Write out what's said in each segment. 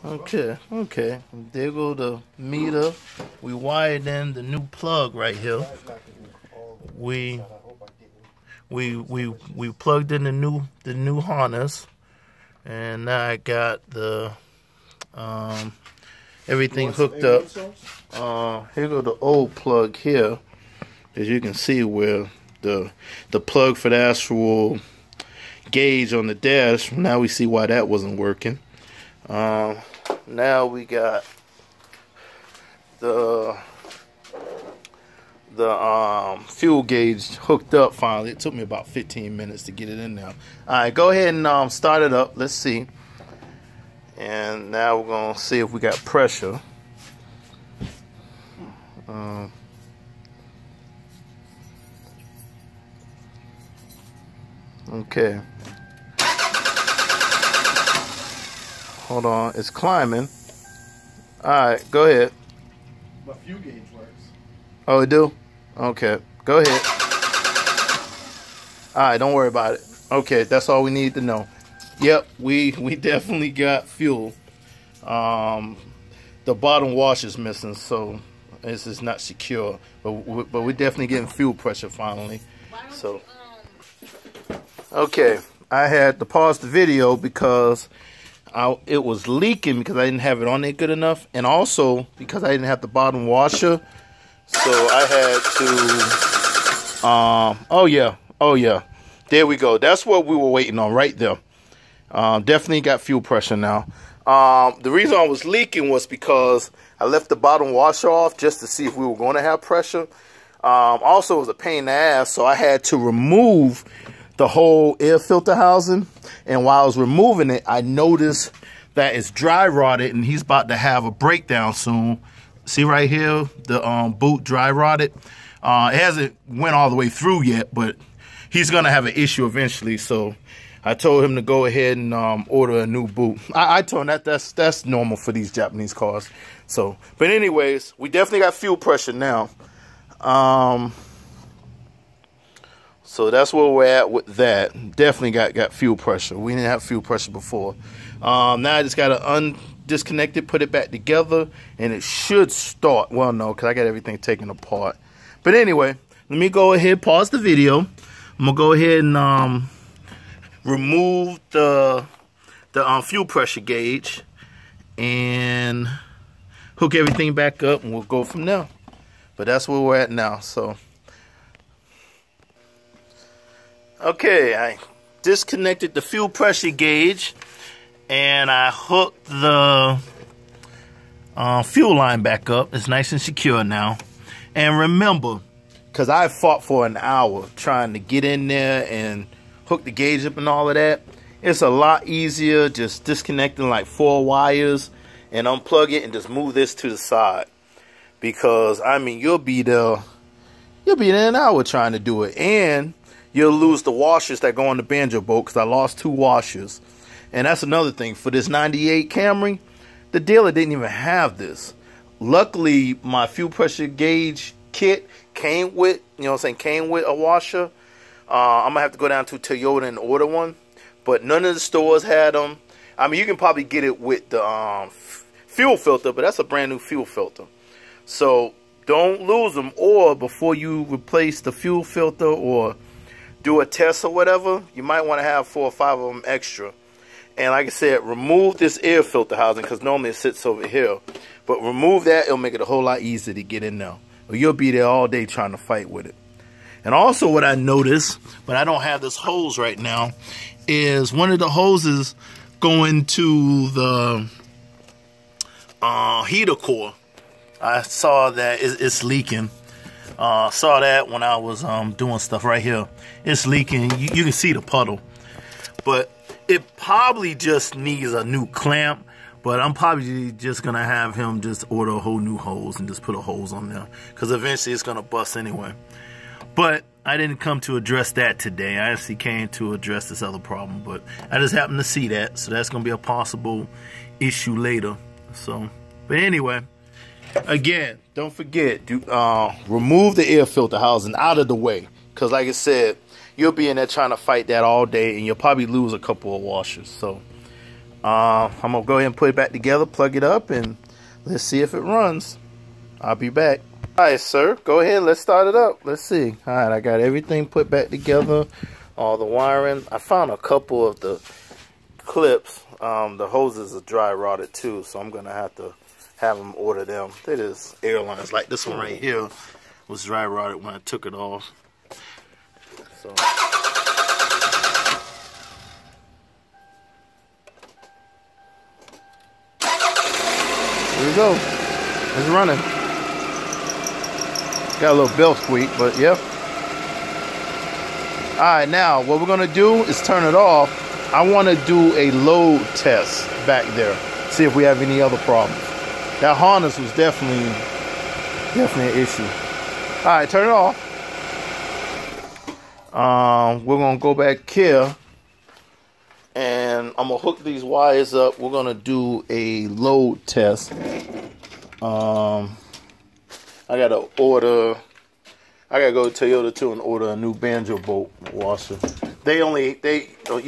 Okay, okay. There go the meter. We wired in the new plug right here. We plugged in the new harness, and now I got the everything hooked up. Here go the old plug here, as you can see where the plug for the actual gauge on the dash. Now we see why that wasn't working. Now we got the fuel gauge hooked up finally. It took me about 15 minutes to get it in there. Alright, go ahead and start it up. Let's see. And now we're going to see if we got pressure. Okay. Hold on, it's climbing. Alright, go ahead. My fuel gauge works. Oh, it do? Okay, go ahead. Alright, don't worry about it. Okay, that's all we need to know. Yep, we definitely got fuel. The bottom washer's missing, so this is not secure. But we're definitely getting fuel pressure finally. So, okay, I had to pause the video because it was leaking because I didn't have it on there good enough, and also because I didn't have the bottom washer, so I had to. Oh yeah, there we go. That's what we were waiting on right there. Definitely got fuel pressure now. The reason I was leaking was because I left the bottom washer off just to see if we were going to have pressure. Also, it was a pain in the ass, so I had to remove the whole air filter housing, and while I was removing it, I noticed that it's dry rotted, and he's about to have a breakdown soon. See right here, the boot dry rotted. It hasn't went all the way through yet, but he's gonna have an issue eventually. So I told him to go ahead and order a new boot. I told him that's normal for these Japanese cars. So, but anyways, we definitely got fuel pressure now. So that's where we're at with that. Definitely got fuel pressure. We didn't have fuel pressure before. Now I just got to disconnect it, put it back together, and it should start. Well, no, because I got everything taken apart. But anyway, let me go ahead, pause the video. I'm going to go ahead and remove the fuel pressure gauge and hook everything back up, and we'll go from there. But that's where we're at now. So, okay, I disconnected the fuel pressure gauge, and I hooked the fuel line back up. It's nice and secure now. And remember, because I fought for an hour trying to get in there and hook the gauge up and all of that, it's a lot easier just disconnecting like 4 wires and unplug it and just move this to the side. Because, I mean, you'll be there in an hour trying to do it. And you'll lose the washers that go on the banjo boat, because I lost 2 washers. And that's another thing. For this 98 Camry, the dealer didn't even have this. Luckily, my fuel pressure gauge kit came with, came with a washer. I'm going to have to go down to Toyota and order one. But none of the stores had them. I mean, you can probably get it with the fuel filter, but that's a brand new fuel filter. So don't lose them, or before you replace the fuel filter or do a test or whatever, you might want to have 4 or 5 of them extra. And like I said, remove this air filter housing, because normally it sits over here. But remove that, it'll make it a whole lot easier to get in there. Or you'll be there all day trying to fight with it. And also what I noticed, but I don't have this hose right now, is one of the hoses going to the heater core. I saw that it's leaking. Saw that when I was doing stuff right here. It's leaking. You can see the puddle. But it probably just needs a new clamp. But I'm probably just going to have him just order a whole new hose and just put a hose on there. Because eventually it's going to bust anyway. But I didn't come to address that today. I actually came to address this other problem. But I just happened to see that. So that's going to be a possible issue later. So, but anyway. Again, don't forget, remove the air filter housing out of the way. Because like I said, you'll be in there trying to fight that all day, and you'll probably lose a couple of washers. So, I'm gonna go ahead and put it back together, plug it up, and let's see if it runs. I'll be back. All right, sir, go ahead, let's start it up. Let's see. All right, I got everything put back together, all the wiring. I found a couple of the clips. The hoses are dry rotted too, so I'm gonna have them order them. It is airlines, like this one right here was dry rotted when I took it off. So here we go. It's running. Got a little bell squeak, but yeah. All right, now what we're gonna do is turn it off. I want to do a load test back there, see if we have any other problems. That harness was definitely an issue. All right, turn it off. We're gonna go back here, and I'm gonna hook these wires up. We're gonna do a load test. I gotta go to Toyota too and order a new banjo bolt washer. You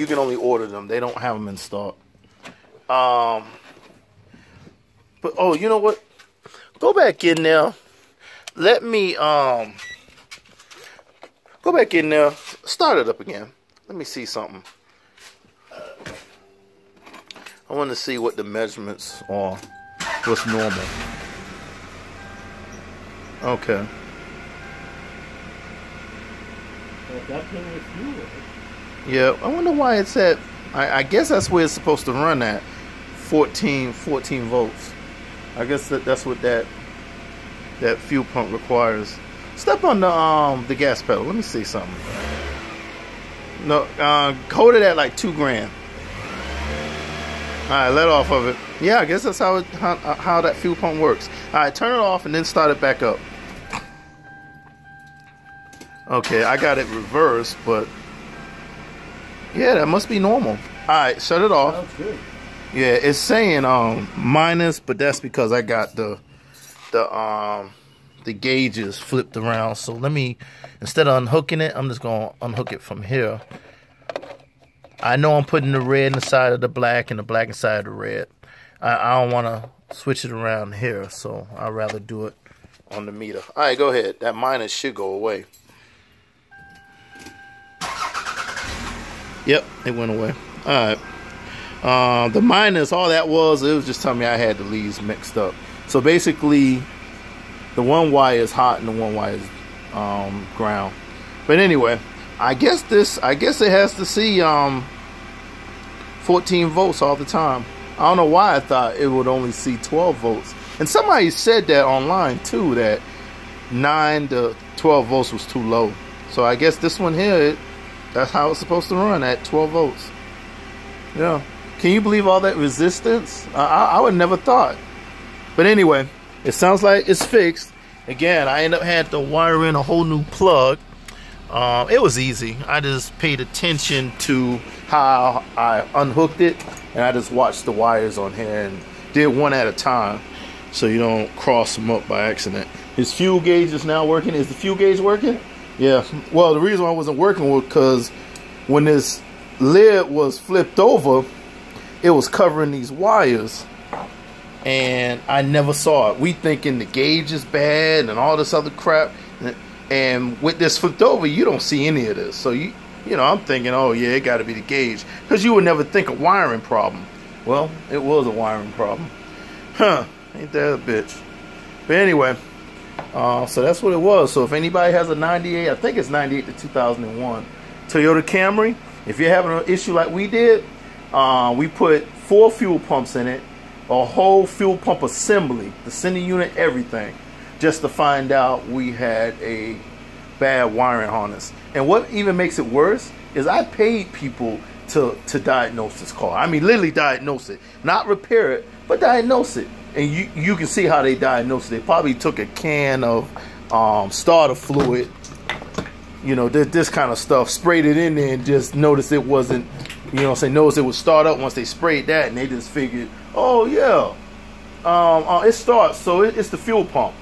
can only order them. They don't have them in stock. But oh, you know what? Go back in there. Let me go back in there. Start it up again. Let me see something. I want to see what the measurements are. What's normal? Okay. Yeah, I wonder why it's at. I guess that's where it's supposed to run at. 14 volts. I guess that's what that fuel pump requires. Step on the gas pedal. Let me see something. No, hold it at like 2 grand. All right, let off of it. Yeah, I guess that's how that fuel pump works. All right, turn it off and then start it back up. Okay, I got it reversed, but yeah, that must be normal. All right, shut it off. Sounds good. Yeah, it's saying minus, but that's because I got the gauges flipped around. So let me, instead of unhooking it, I'm just gonna unhook it from here. I know I'm putting the red inside of the black and the black inside of the red. I don't want to switch it around here, so I'd rather do it on the meter. All right, go ahead. That minus should go away. Yep, it went away. All right. The minus, all that was, it was just telling me I had the leads mixed up. So basically, the one wire is hot and the one wire is ground. But anyway, I guess it has to see 14 volts all the time. I don't know why I thought it would only see 12 volts. And somebody said that online too, that 9 to 12 volts was too low. So I guess this one here, that's how it's supposed to run, at 12 volts. Yeah. Can you believe all that resistance? I would never thought. But anyway, it sounds like it's fixed. Again, I ended up having to wire in a whole new plug. It was easy. I just paid attention to how I unhooked it, and I just watched the wires on here and did one at a time so you don't cross them up by accident. His fuel gauge is now working. Is the fuel gauge working? Yeah. Well, the reason why it wasn't working was because when this lid was flipped over, it was covering these wires, and I never saw it. We thinking the gauge is bad and all this other crap, and with this flipped over, you don't see any of this. So you know, I'm thinking, oh yeah, it got to be the gauge, because you would never think a wiring problem. Well, it was a wiring problem. Huh? Ain't that a bitch? But anyway, so that's what it was. So if anybody has a 98, I think it's 98 to 2001 Toyota Camry, if you're having an issue like we did, we put 4 fuel pumps in it, a whole fuel pump assembly, the center unit, everything, just to find out we had a bad wiring harness. And what even makes it worse is I paid people to diagnose this car. I mean, literally diagnose it, not repair it, but diagnose it. And you can see how they diagnosed it. They probably took a can of starter fluid, you know, this kind of stuff, sprayed it in there, and just noticed it wasn't, you know, noticed it would start up once they sprayed that, and they just figured, oh yeah, it starts, so it's the fuel pump.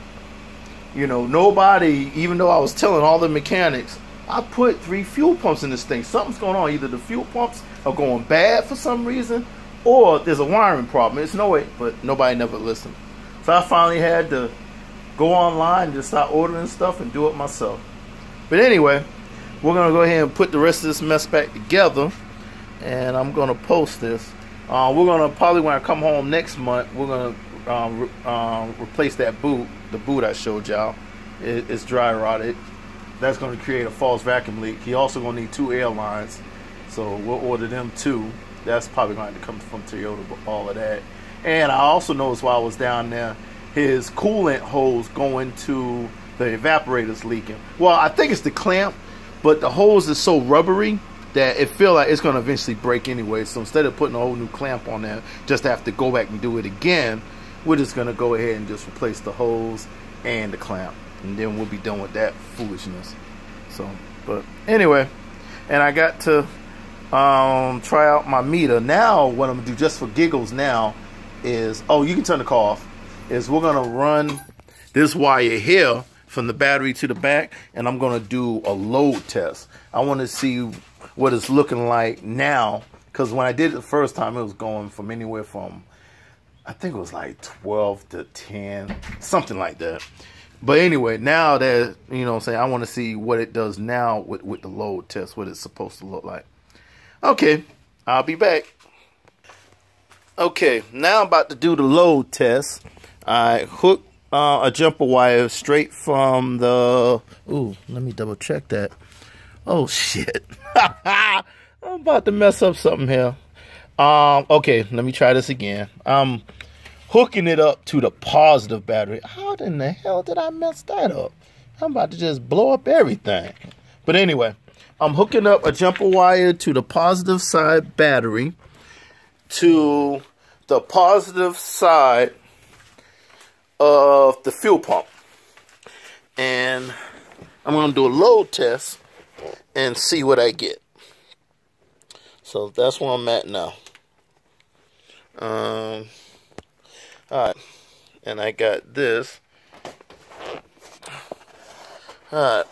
You know, nobody, even though I was telling all the mechanics, I put 3 fuel pumps in this thing. Something's going on. Either the fuel pumps are going bad for some reason, or there's a wiring problem. It's no way, but nobody never listened. So I finally had to go online and just start ordering stuff and do it myself. But anyway, we're gonna go ahead and put the rest of this mess back together, and I'm gonna post this. We're gonna probably, when I come home next month, we're gonna replace that boot, the boot I showed y'all. It's dry rotted. That's gonna create a false vacuum leak. He also gonna need 2 air lines, so we'll order them too. That's probably going to come from Toyota, but all of that. And I also noticed while I was down there, his coolant hose going to the evaporator's leaking. Well, I think it's the clamp, but the hose is so rubbery that it feels like it's going to eventually break anyway. So instead of putting a whole new clamp on there, just have to go back and do it again, we're just going to go ahead and just replace the hose and the clamp. And then we'll be done with that foolishness. So, but anyway, and I got to try out my meter. Now what I'm gonna do, just for giggles now, is, oh, you can turn the car off, is we're gonna run this wire here from the battery to the back, and I'm gonna do a load test. I want to see what it's looking like now, because when I did it the first time, it was going from anywhere from, I think it was like 12 to 10, something like that. But anyway, now that, you know what I'm saying, I want to see what it does now with the load test, what it's supposed to look like. Okay, I'll be back. Okay, now I'm about to do the load test. I hooked a jumper wire straight from the... Ooh, let me double check that. Oh, shit. I'm about to mess up something here. Okay, let me try this again. I'm hooking it up to the positive battery. How in the hell did I mess that up? I'm about to just blow up everything. But anyway, I'm hooking up a jumper wire to the positive side battery to the positive side of the fuel pump. And I'm going to do a load test and see what I get. So that's where I'm at now. Alright. And I got this. Alright.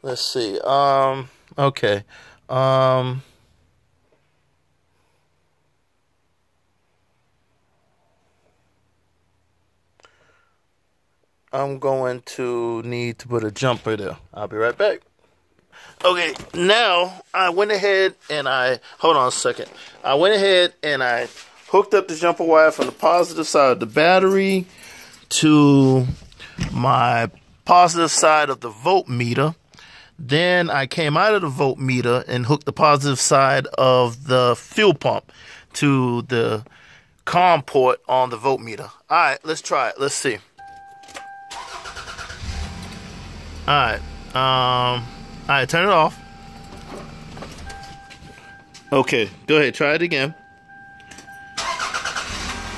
Let's see. Okay. I'm going to need to put a jumper there. I'll be right back. Okay, now I went ahead and hold on a second. I went ahead and I hooked up the jumper wire from the positive side of the battery to my positive side of the voltmeter. Then I came out of the voltmeter and hooked the positive side of the fuel pump to the COM port on the voltmeter. All right, let's try it. Let's see. All right, turn it off. Okay, go ahead, try it again.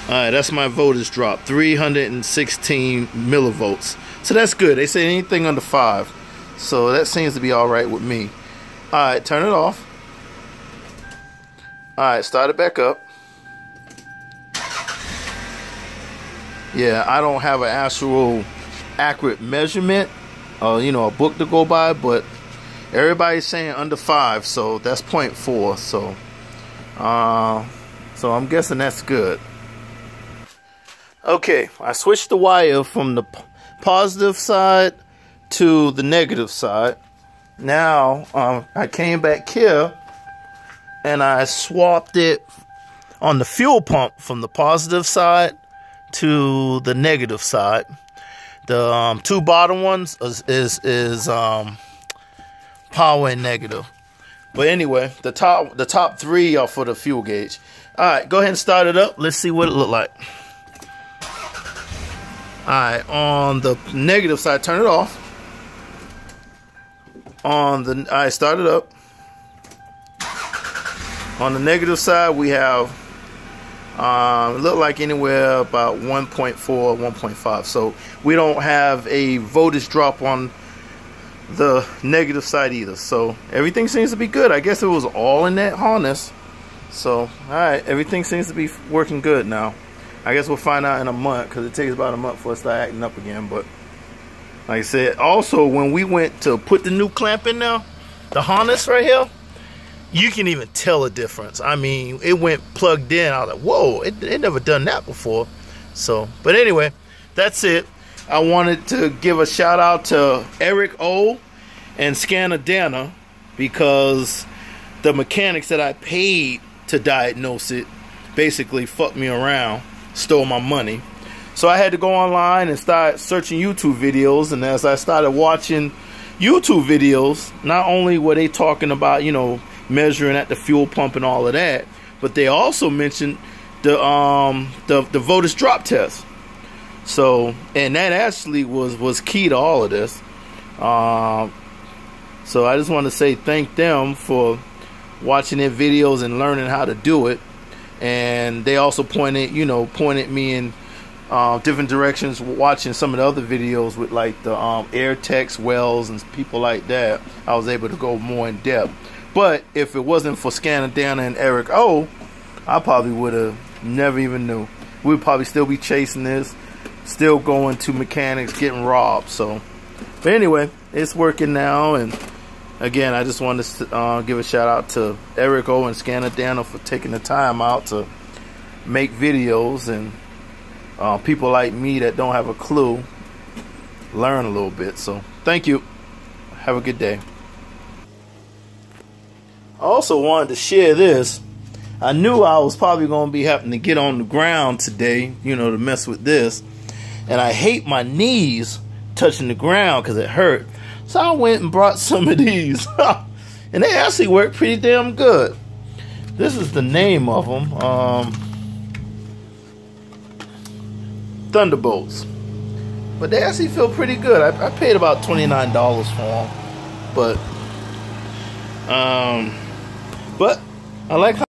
Alright, that's my voltage drop, 316 millivolts. So that's good. They say anything under 5. So that seems to be alright with me. Alright, turn it off. Alright, start it back up. Yeah, I don't have an actual accurate measurement, you know, a book to go by, but everybody's saying under 5, so that's 0.4. So I'm guessing that's good. Okay, I switched the wire from the positive side to the negative side. Now I came back here and I swapped it on the fuel pump from the positive side to the negative side. The 2 bottom ones is power and negative. But anyway, the top 3 are for the fuel gauge. All right, go ahead and start it up. Let's see what it look like. All right, on the negative side, turn it off. All right, start it up. On the negative side, we have it look like anywhere about 1.4, 1.5. So we don't have a voltage drop on the negative side either. So everything seems to be good. I guess it was all in that harness. So all right, everything seems to be working good now. I guess we'll find out in a month, because it takes about a month for us to start acting up again. But like I said, also when we went to put the new clamp in there, the harness right here, you can even tell a difference. I mean, it went plugged in. I was like, whoa, it never done that before. So, but anyway, that's it. I wanted to give a shout out to Eric O and Scanner Dana, because the mechanics that I paid to diagnose it basically fucked me around, stole my money. So I had to go online and start searching YouTube videos, and as I started watching YouTube videos, not only were they talking about, you know, measuring at the fuel pump and all of that, but they also mentioned the voltage drop test. So, and that actually was key to all of this. So I just want to say thank them for watching their videos and learning how to do it. And they also pointed me in different directions, watching some of the other videos with like the Airtex Wells and people like that. I was able to go more in depth. But if it wasn't for Scanner Dana and Eric O, I probably would have never even knew. We'd probably still be chasing this, still going to mechanics, getting robbed. So, but anyway, it's working now. And again, I just wanted to give a shout out to Eric O and Scanner Dana for taking the time out to make videos, and people like me that don't have a clue learn a little bit. So thank you. Have a good day. I also wanted to share this. I knew I was probably going to be having to get on the ground today, you know, to mess with this. And I hate my knees touching the ground because it hurt. So I went and brought some of these. And they actually work pretty damn good. This is the name of them. Thunderbolts. But they actually feel pretty good. I paid about $29 for them. But I like how